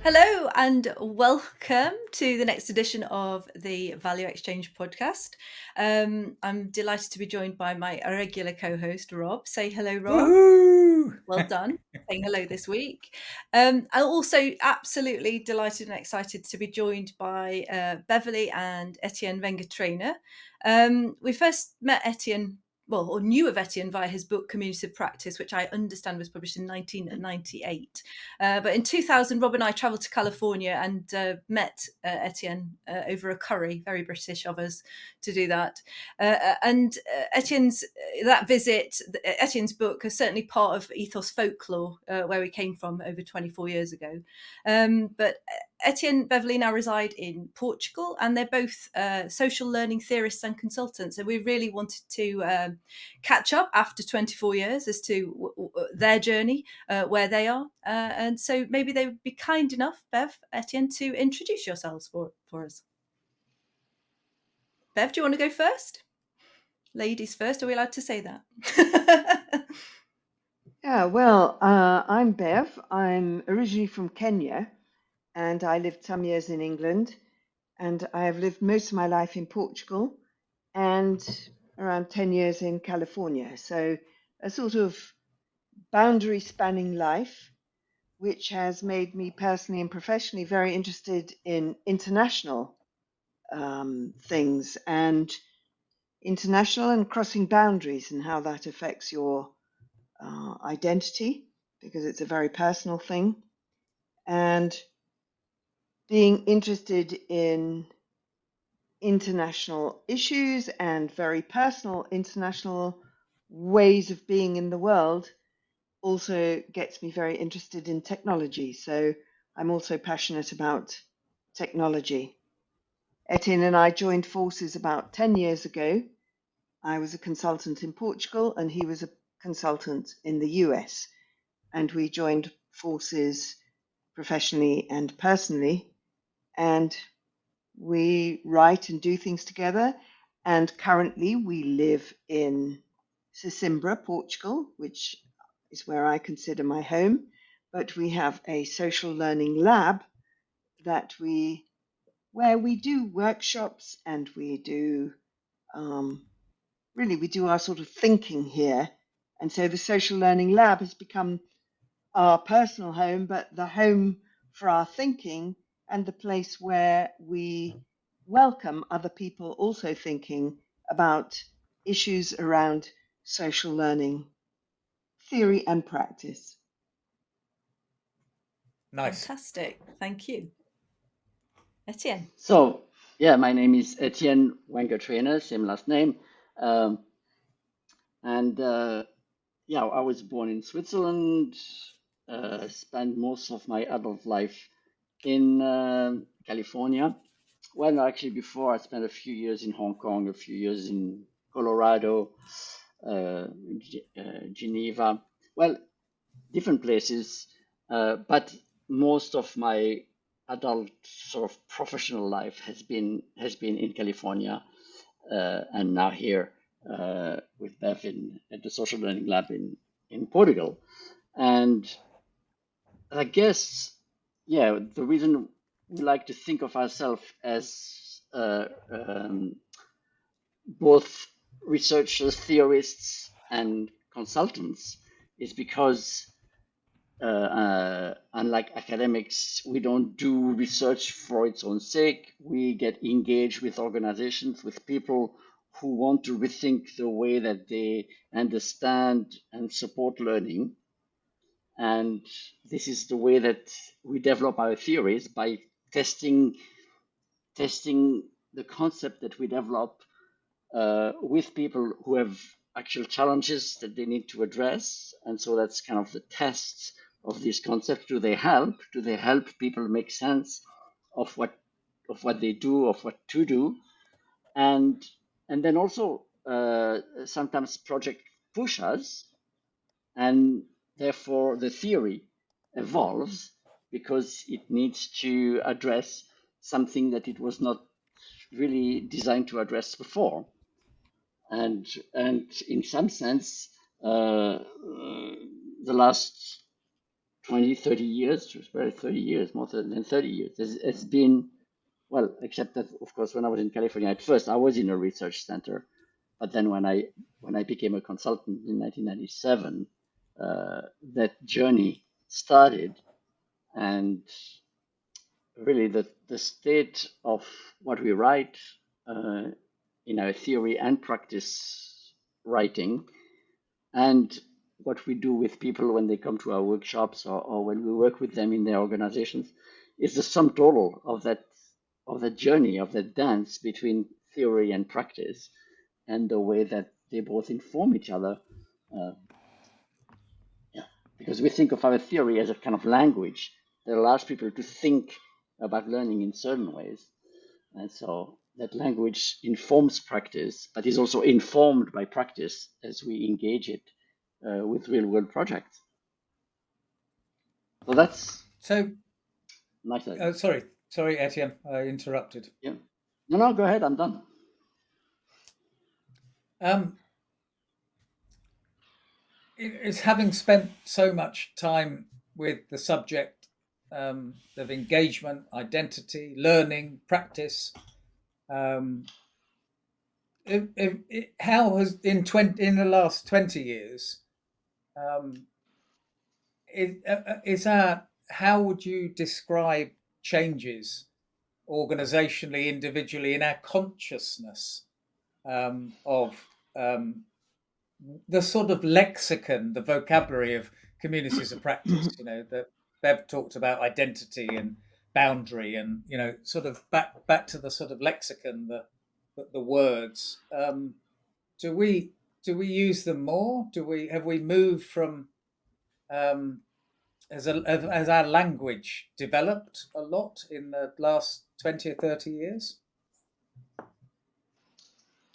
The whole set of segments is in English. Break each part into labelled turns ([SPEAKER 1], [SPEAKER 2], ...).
[SPEAKER 1] Hello and welcome to the next edition of the Value Exchange podcast. I'm delighted to be joined by my regular co-host, Rob. Say hello, Rob.
[SPEAKER 2] Woohoo!
[SPEAKER 1] Well done. Saying hello this week. I'm also absolutely delighted and excited to be joined by Beverly and Etienne Wenger-Trayner. We first met Etienne, or knew of Etienne via his book Community of Practice, which I understand was published in 1998. But in 2000, Rob and I travelled to California and met Etienne over a curry, very British of us to do that. And Etienne's book is certainly part of Ethos folklore, where we came from over 24 years ago. But Etienne, Beverly now reside in Portugal, and they're both social learning theorists and consultants. And we really wanted to catch up after 24 years as to their journey, where they are. And so maybe they would be kind enough, Bev, Etienne, to introduce yourselves for us. Bev, do you want to go first? Ladies first, are we allowed to say that?
[SPEAKER 3] Yeah, well, I'm Bev. I'm originally from Kenya, and I lived some years in England, and I have lived most of my life in Portugal and around 10 years in California. So a sort of boundary spanning life, which has made me personally and professionally very interested in international things and international and crossing boundaries and how that affects your identity, because it's a very personal thing, and being interested in international issues and very personal international ways of being in the world also gets me very interested in technology. So I'm also passionate about technology. Etienne and I joined forces about 10 years ago. I was a consultant in Portugal and he was a consultant in the US. And we joined forces professionally and personally. And we write and do things together. And currently we live in Sesimbra, Portugal, which is where I consider my home. But we have a social learning lab where we do workshops and we do we do our sort of thinking here. And so the social learning lab has become our personal home, but the home for our thinking and the place where we welcome other people also thinking about issues around social learning, theory and practice.
[SPEAKER 2] Nice.
[SPEAKER 1] Fantastic. Thank you. Etienne.
[SPEAKER 4] So, yeah, my name is Etienne Wenger-Trayner, same last name. Yeah, I was born in Switzerland, spent most of my adult life in California. Well, actually, before I spent a few years in Hong Kong, a few years in Colorado, Geneva. Well, different places, but most of my adult sort of professional life has been in California, and now here with Bev at the Social Learning Lab in Portugal. And I guess, yeah, the reason we like to think of ourselves as both researchers, theorists, and consultants is because unlike academics, we don't do research for its own sake. We get engaged with organizations, with people who want to rethink the way that they understand and support learning. And this is the way that we develop our theories, by testing the concept that we develop with people who have actual challenges that they need to address. And so that's kind of the test of this concept. Do they help? Do they help people make sense of what they do, of what to do? And then also sometimes project push us, and therefore the theory evolves because it needs to address something that it was not really designed to address before. and in some sense, the last 20, 30 years, very 30 years, more than 30 years, it's been, well, except that, of course, when I was in California at first, I was in a research center. But then when I became a consultant in 1997, that journey started. And really the state of what we write in our theory and practice writing, and what we do with people when they come to our workshops, or when we work with them in their organizations, is the sum total of that journey, of that dance between theory and practice, and the way that they both inform each other. Uh, yeah, because we think of our theory as a kind of language that allows people to think about learning in certain ways, and so that language informs practice, but is also informed by practice as we engage it with real world projects. So that's
[SPEAKER 2] So,
[SPEAKER 4] my side.
[SPEAKER 2] sorry, Etienne, I interrupted.
[SPEAKER 4] Yeah. No, go ahead. I'm done.
[SPEAKER 2] It's having spent so much time with the subject of engagement, identity, learning, practice. How has in the last 20 years, how would you describe changes organizationally, individually, in our consciousness of the sort of lexicon, the vocabulary of communities of practice? That Bev talked about identity and boundary, and sort of back to the sort of lexicon, the words. Do we use them more? Have we moved from has our language developed a lot in the last 20 or 30 years?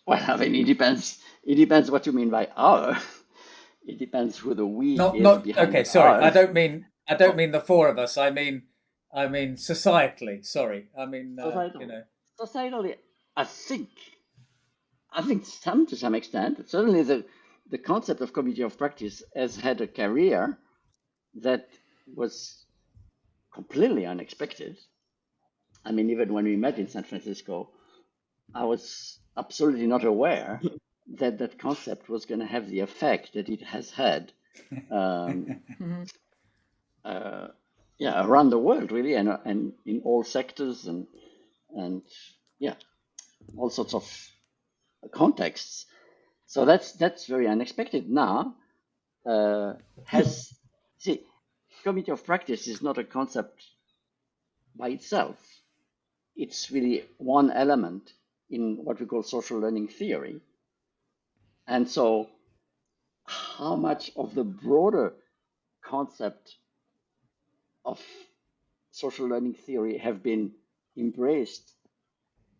[SPEAKER 4] Well, I mean, it depends. It depends what you mean by our. It depends who the we is behind.
[SPEAKER 2] Okay. Sorry, I don't mean the four of us. I mean societally. Sorry, I mean
[SPEAKER 4] societally. I think to some extent, certainly the concept of community of practice has had a career that was completely unexpected. I mean, even when we met in San Francisco, I was absolutely not aware that that concept was going to have the effect that it has had around the world, really, and in all sectors, and yeah, all sorts of contexts. So that's very unexpected. Now, community of practice is not a concept by itself. It's really one element in what we call social learning theory. And so how much of the broader concept of social learning theory have been embraced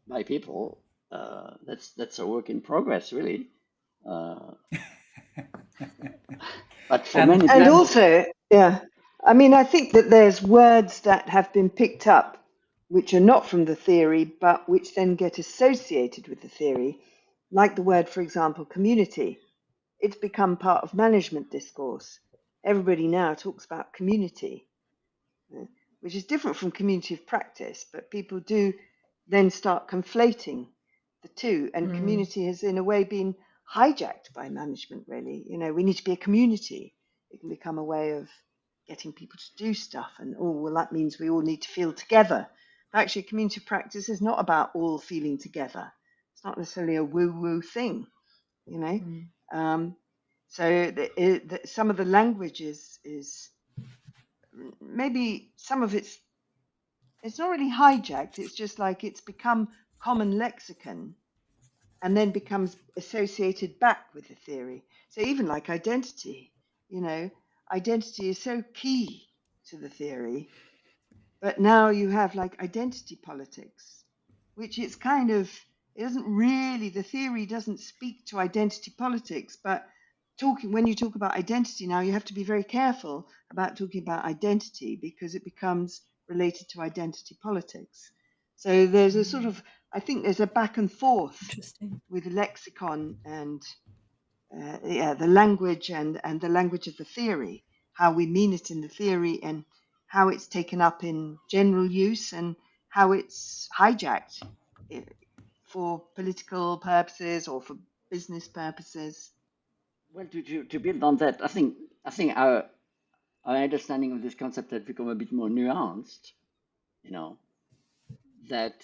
[SPEAKER 4] by people, that's a work in progress, really. But for many people,
[SPEAKER 3] and also, yeah, I mean, I think that there's words that have been picked up which are not from the theory, but which then get associated with the theory, like the word, for example, community. It's become part of management discourse. Everybody now talks about community, which is different from community of practice, but people do then start conflating the two, and community has in a way been hijacked by management, really. We need to be a community. It can become a way of getting people to do stuff, and that means we all need to feel together. But actually, community of practice is not about all feeling together. It's not necessarily a woo-woo thing, so some of the language is maybe some of it's not really hijacked. It's just like it's become common lexicon and then becomes associated back with the theory. So even like identity, identity is so key to the theory, but now you have like identity politics, which it's kind of, the theory doesn't speak to identity politics, but when you talk about identity now, you have to be very careful about talking about identity because it becomes related to identity politics. So there's a sort of I think there's a back and forth
[SPEAKER 1] Interesting.
[SPEAKER 3] with lexicon and the language and the language of the theory, how we mean it in the theory and how it's taken up in general use and how it's hijacked for political purposes or for business purposes.
[SPEAKER 4] Well, to build on that, I think our understanding of this concept has become a bit more nuanced. You know, that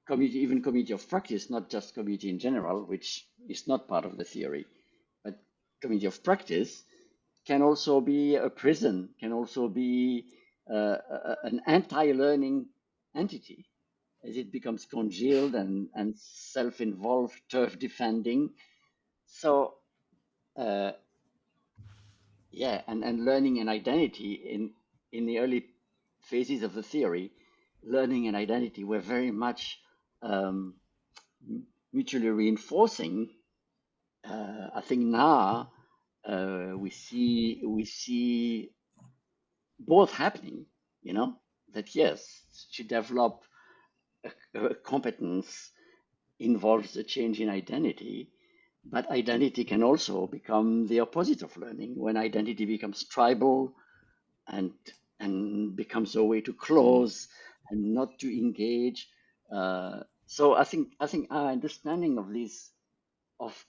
[SPEAKER 4] community, even community of practice, not just community in general, which is not part of the theory, but community of practice can also be a prison, can also be an anti-learning entity as it becomes congealed and self-involved, turf defending. So, yeah, and learning and identity in the early phases of the theory, learning and identity were very much mutually reinforcing. I think now we see both happening. You know, that yes, to develop a competence involves a change in identity, but identity can also become the opposite of learning when identity becomes tribal and becomes a way to close and not to engage. So I think our understanding of this of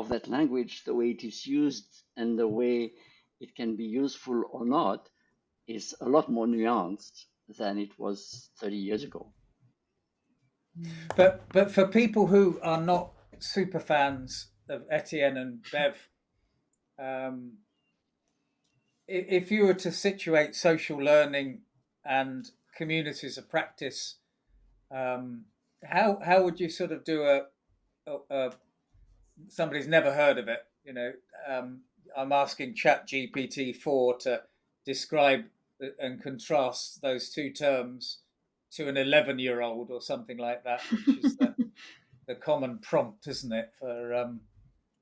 [SPEAKER 4] that language, the way it is used and the way it can be useful or not, is a lot more nuanced than it was 30 years ago.
[SPEAKER 2] But for people who are not super fans of Etienne and Bev, if you were to situate social learning and communities of practice, how would you sort of do a somebody's never heard of it? You know, I'm asking ChatGPT-4 to describe and contrast those two terms to an 11-year-old or something like that, which is the common prompt, isn't it? For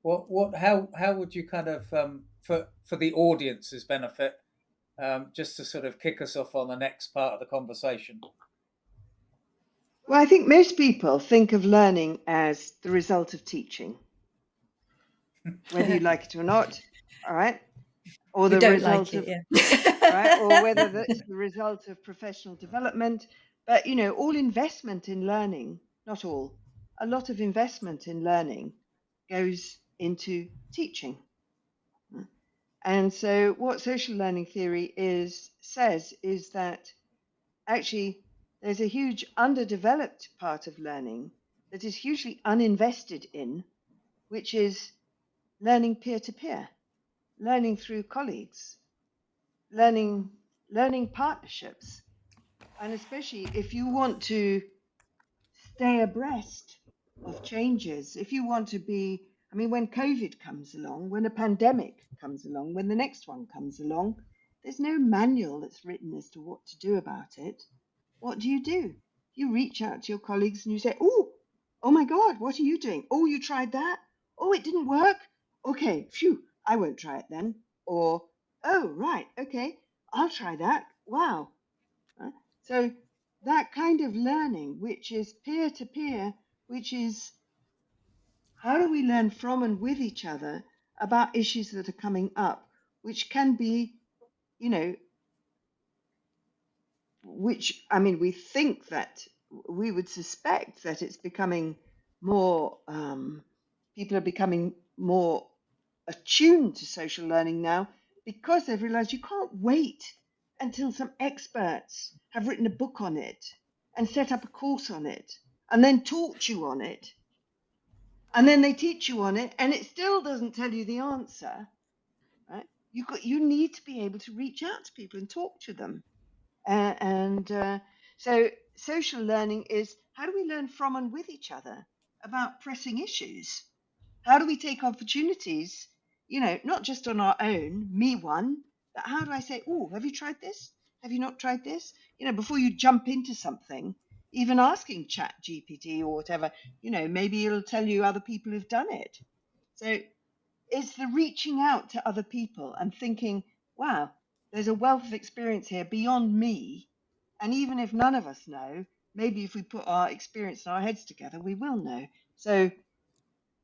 [SPEAKER 2] how would you kind of for the audience's benefit, just to sort of kick us off on the next part of the conversation?
[SPEAKER 3] Well, I think most people think of learning as the result of teaching, whether you like it or not, all right? Or the result of, right? Or whether that's the result of professional development. But, you know, all investment in learning, not all, a lot of investment in learning goes into teaching. And so what social learning theory says is that actually there's a huge underdeveloped part of learning that is hugely uninvested in, which is learning peer-to-peer, learning through colleagues, learning partnerships. And especially if you want to stay abreast of changes, if you want to be, I mean, when COVID comes along, when a pandemic comes along, when the next one comes along, there's no manual that's written as to what to do about it. What do? You reach out to your colleagues and you say, oh my God, what are you doing? Oh, you tried that? Oh, it didn't work? Okay, phew, I won't try it then. Or, oh, right, okay, I'll try that. Wow. So that kind of learning, which is peer-to-peer, which is how do we learn from and with each other about issues that are coming up, which can be, you know, which, I mean, we think that we would suspect that it's becoming more, people are becoming more attuned to social learning now because they've realized you can't wait until some experts have written a book on it and set up a course on it and then taught you on it. And then they teach you on it and it still doesn't tell you the answer. Right? You need to be able to reach out to people and talk to them. So social learning is how do we learn from and with each other about pressing issues? How do we take opportunities, you know, not just on our own, me one, but how do I say, oh, have you tried this? Have you not tried this? You know, before you jump into something, even asking Chat GPT or whatever, you know, maybe it'll tell you other people who've done it. So it's the reaching out to other people and thinking, wow, there's a wealth of experience here beyond me. And even if none of us know, maybe if we put our experience and our heads together, we will know. So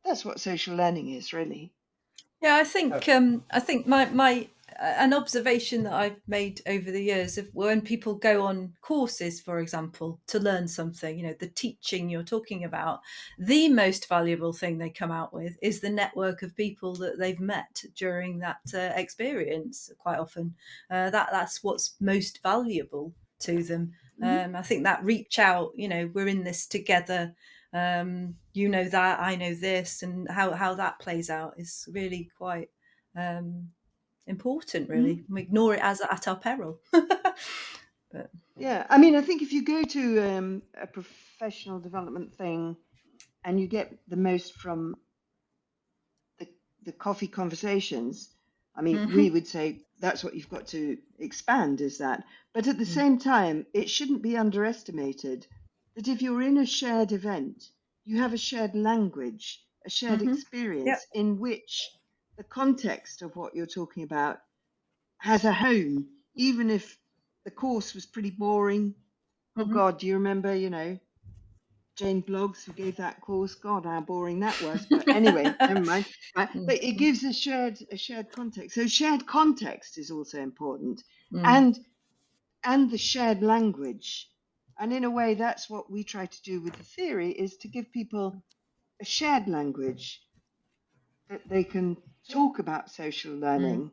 [SPEAKER 3] that's what social learning is, really.
[SPEAKER 1] Yeah, I think my an observation that I've made over the years of when people go on courses, for example, to learn something, you know, the teaching you're talking about, the most valuable thing they come out with is the network of people that they've met during that experience. Quite often, that's what's most valuable to them. I think that reach out, you know, we're in this together. You know that, I know this, and how that plays out is really quite important, really. We ignore it as at our peril. But
[SPEAKER 3] Yeah, I mean, I think if you go to a professional development thing and you get the most from the coffee conversations, I mean, we would say that's what you've got to expand, is that. But at the same time, it shouldn't be underestimated that if you're in a shared event, you have a shared language, a shared
[SPEAKER 1] Yep.
[SPEAKER 3] experience in which the context of what you're talking about has a home, even if the course was pretty boring. Oh God, do you remember, Jane Bloggs who gave that course? God, how boring that was. But anyway, never mind. Right? But it gives a shared context. So shared context is also important, and the shared language. And in a way, that's what we try to do with the theory: is to give people a shared language that they can talk about social learning.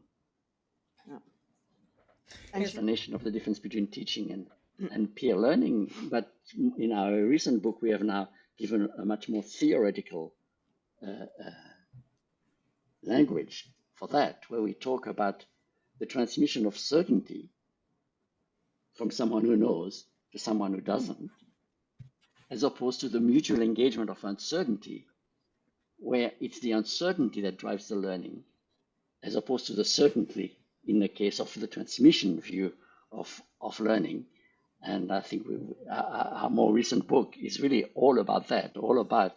[SPEAKER 3] And
[SPEAKER 4] Explanation of the difference between teaching and peer learning. But in our recent book, we have now given a much more theoretical language for that, where we talk about the transmission of certainty from someone who knows to someone who doesn't, as opposed to the mutual engagement of uncertainty, where it's the uncertainty that drives the learning, as opposed to the certainty in the case of the transmission view of learning. And I think our more recent book is really all about that, all about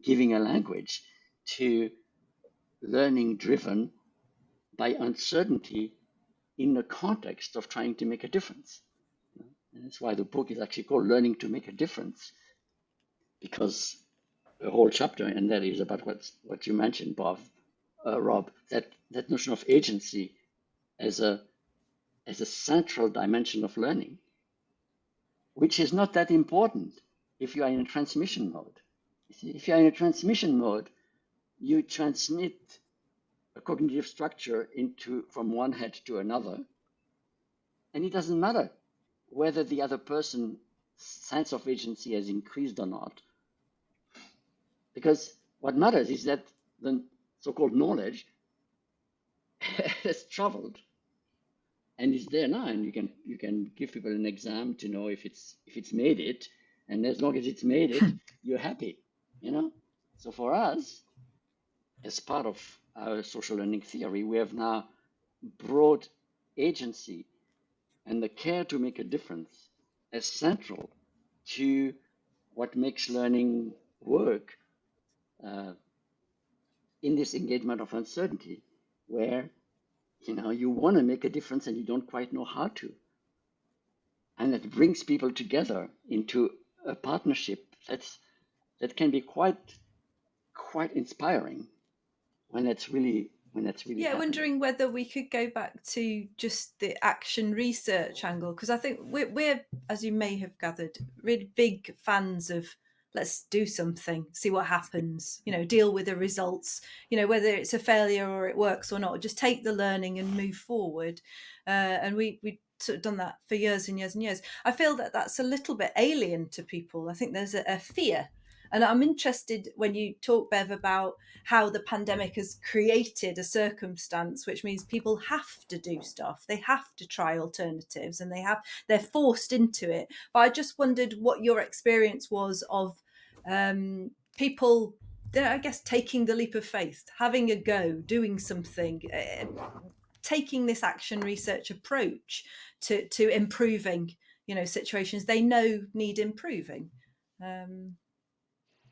[SPEAKER 4] giving a language to learning driven by uncertainty in the context of trying to make a difference. And that's why the book is actually called Learning to Make a Difference, because a whole chapter, and that is about what you mentioned, Rob, that notion of agency as a central dimension of learning, which is not that important if you are in a transmission mode. If you are in a transmission mode, you transmit a cognitive structure from one head to another, and it doesn't matter whether the other person's sense of agency has increased or not, because what matters is that the so-called knowledge has traveled and is there now, and you can give people an exam to know if it's made it, and as long as it's made it, you're happy, So for us, as part of our social learning theory, we have now brought agency and the care to make a difference as central to what makes learning work in this engagement of uncertainty, where you want to make a difference and you don't quite know how to, and it brings people together into a partnership that can be quite inspiring when it's really
[SPEAKER 1] yeah,
[SPEAKER 4] happening.
[SPEAKER 1] wondering whether we could go back to just the action research angle, because I think we're, as you may have gathered, really big fans of let's do something, see what happens, deal with the results, whether it's a failure or it works or not, just take the learning and move forward. And we sort of done that for years and years and years. I feel that that's a little bit alien to people. I think there's a fear. And I'm interested when you talk, Bev, about how the pandemic has created a circumstance which means people have to do stuff, they have to try alternatives, and they're forced into it. But I just wondered what your experience was of people, I guess, taking the leap of faith, having a go, doing something, taking this action research approach to improving situations they know need improving.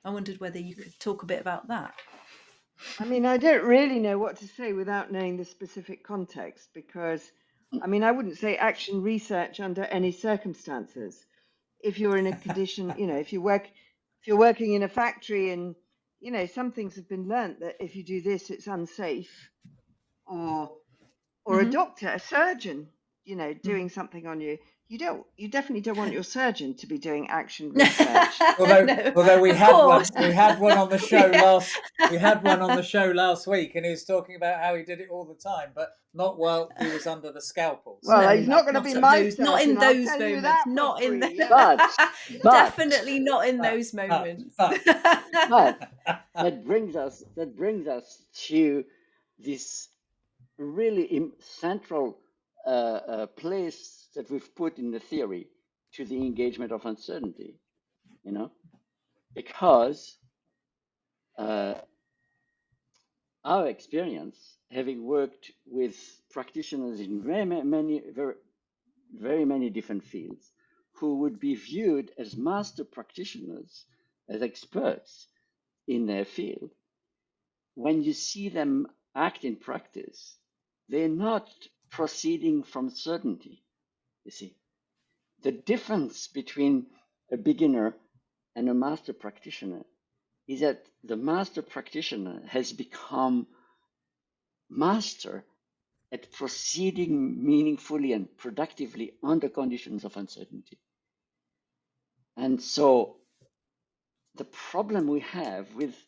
[SPEAKER 1] I wondered whether you could talk a bit about that.
[SPEAKER 3] I mean, I don't really know what to say without knowing the specific context, because, I mean, I wouldn't say action research under any circumstances. if you're in a condition, if you're working in a factory and, some things have been learnt that if you do this, it's unsafe, or a doctor, a surgeon, doing something on you. You definitely don't want your surgeon to be doing action research.
[SPEAKER 2] Although we had one on the show last week, and he was talking about how he did it all the time, but not while he was under the scalpels.
[SPEAKER 3] Well, he's not going to be my surgeon.
[SPEAKER 1] Not in those
[SPEAKER 3] I'll tell you
[SPEAKER 1] moments.
[SPEAKER 3] that
[SPEAKER 1] Not in
[SPEAKER 3] free,
[SPEAKER 4] but
[SPEAKER 1] definitely not in those moments.
[SPEAKER 4] But that brings us to this really central place that we've put in the theory to the engagement of uncertainty, because our experience, having worked with practitioners in very many different fields, who would be viewed as master practitioners, as experts in their field, when you see them act in practice, they're not proceeding from certainty. You see, the difference between a beginner and a master practitioner is that the master practitioner has become master at proceeding meaningfully and productively under conditions of uncertainty. And so the problem we have with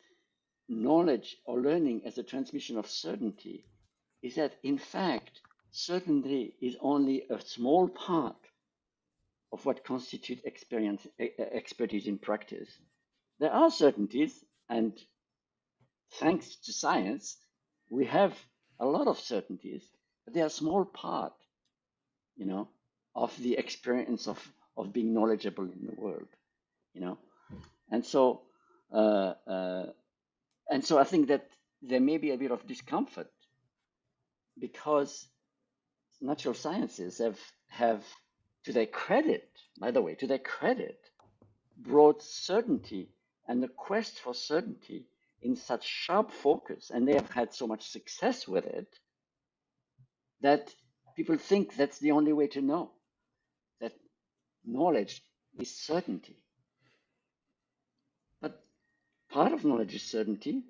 [SPEAKER 4] knowledge or learning as a transmission of certainty is that, in fact, certainty is only a small part of what constitutes expertise in practice. There are certainties, and thanks to science, we have a lot of certainties, but they are a small part, of the experience of being knowledgeable in the world, and so I think that there may be a bit of discomfort because natural sciences have, to their credit, by the way, brought certainty and the quest for certainty in such sharp focus, and they have had so much success with it, that people think that's the only way to know, that knowledge is certainty. But part of knowledge is certainty,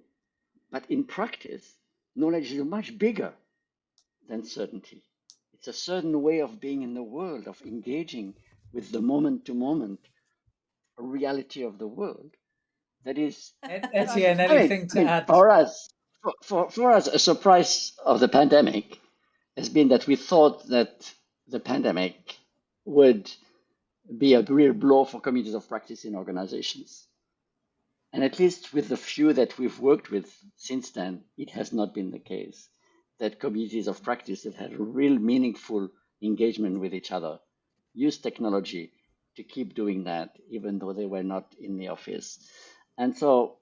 [SPEAKER 4] but in practice, knowledge is much bigger than certainty. It's a certain way of being in the world, of engaging with the moment-to-moment reality of the world. That is,
[SPEAKER 2] Etienne, anything to add?
[SPEAKER 4] For us, a surprise of the pandemic has been that we thought that the pandemic would be a real blow for communities of practice in organizations. And at least with the few that we've worked with since then, it has not been the case. That communities of practice that had a real meaningful engagement with each other use technology to keep doing that, even though they were not in the office. And so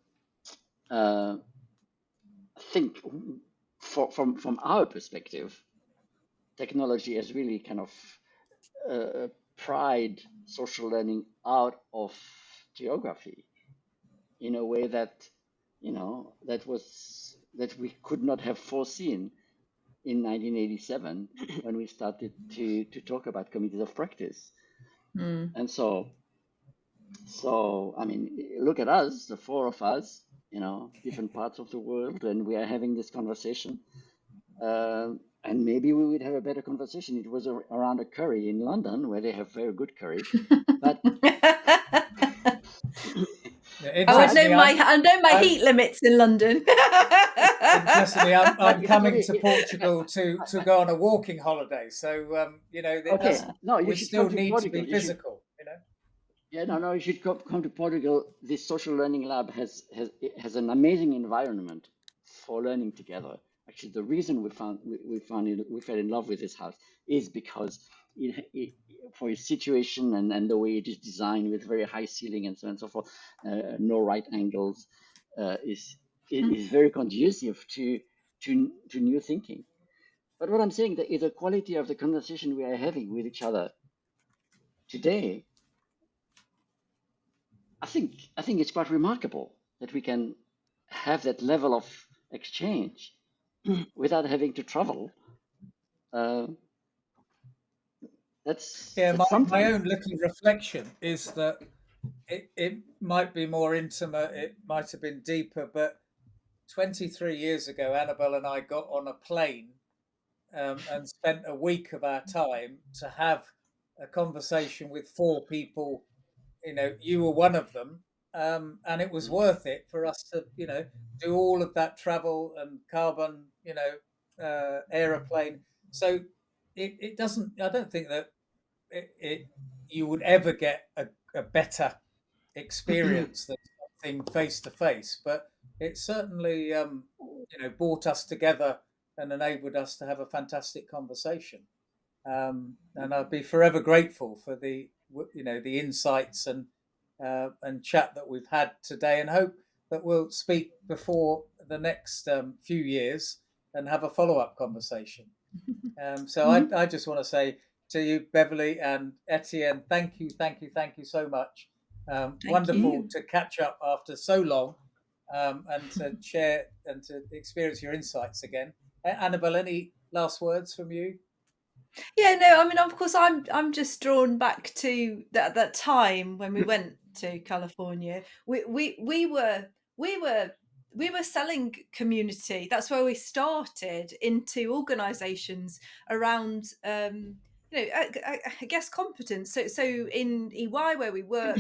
[SPEAKER 4] I think from our perspective, technology has really kind of pried social learning out of geography in a way that, that we could not have foreseen in 1987 when we started to talk about communities of practice. And so I mean, look at us, the four of us, different parts of the world, and we are having this conversation. And maybe we would have a better conversation. It was around a curry in London, where they have very good curry. But
[SPEAKER 1] I know my heat limits in London.
[SPEAKER 2] Interestingly, I'm coming to Portugal to go on a walking holiday. So we still need to be physical.
[SPEAKER 4] Yeah, no, you should come to Portugal. This social learning lab has an amazing environment for learning together. Actually, the reason we fell in love with this house is because for its situation and the way it is designed with very high ceiling and so on and so forth, no right angles, is very conducive to new thinking. But what I'm saying is the quality of the conversation we are having with each other today, I think it's quite remarkable that we can have that level of exchange without having to travel That's
[SPEAKER 2] my
[SPEAKER 4] something.
[SPEAKER 2] own little reflection is that it might be more intimate, it might have been deeper, but 23 years ago, Annabelle and I got on a plane and spent a week of our time to have a conversation with 4 people. You were one of them, and it was worth it for us to, do all of that travel and carbon, aeroplane. So it doesn't. I don't think that you would ever get a better experience than something face to face. But it certainly, brought us together and enabled us to have a fantastic conversation. And I'd be forever grateful for the insights and chat that we've had today, and hope that we'll speak before the next few years and have a follow-up conversation. So I just want to say to you, Beverly and Etienne, thank you so much. Wonderful to catch up after so long, and to share and to experience your insights again. Annabelle, any last words from you?
[SPEAKER 1] Yeah, no, I mean, of course, I'm just drawn back to that time when we went to California. We were selling community. That's where we started, into organisations around I guess competence. So in EY where we worked,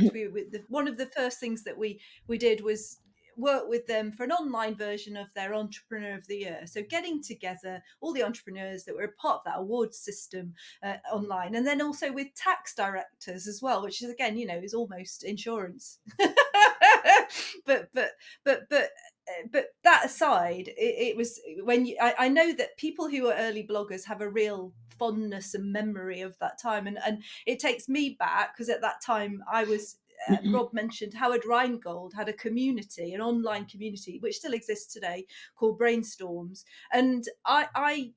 [SPEAKER 1] one of the first things that we did was work with them for an online version of their Entrepreneur of the Year. So getting together all the entrepreneurs that were a part of that award system online, and then also with tax directors as well, which is again, is almost insurance. but that aside, it was when I know that people who are early bloggers have a real fondness and memory of that time, and it takes me back, because at that time I was Rob mentioned Howard Rheingold had a community, an online community, which still exists today, called Brainstorms. And I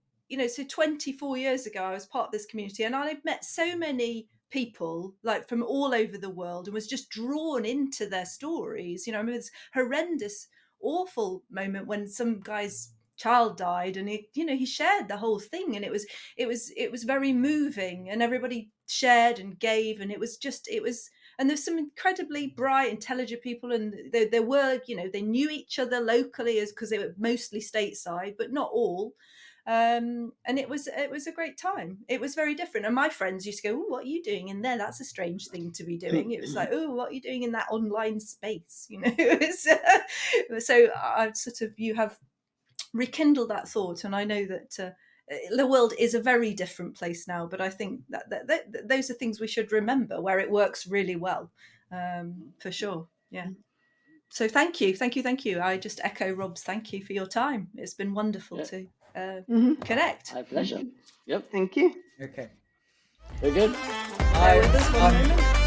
[SPEAKER 1] so 24 years ago, I was part of this community, and I met so many people like from all over the world, and was just drawn into their stories. I remember this horrendous, awful moment when some guy's child died, and he shared the whole thing, and it was very moving, and everybody shared and gave, and it was and there's some incredibly bright, intelligent people, and there were, they knew each other locally, because they were mostly stateside, but not all. And it was a great time. It was very different. And my friends used to go, "Oh, what are you doing in there? That's a strange thing to be doing." It was like, "Oh, what are you doing in that online space?" So you have rekindled that thought, and I know that the world is a very different place now, but I think that those are things we should remember, where it works really well, for sure. Yeah. So thank you. I just echo Rob's thank you for your time. It's been wonderful to connect.
[SPEAKER 4] My pleasure. Yep.
[SPEAKER 3] Thank you.
[SPEAKER 2] Okay.
[SPEAKER 4] Very good.
[SPEAKER 1] Bear with us one moment.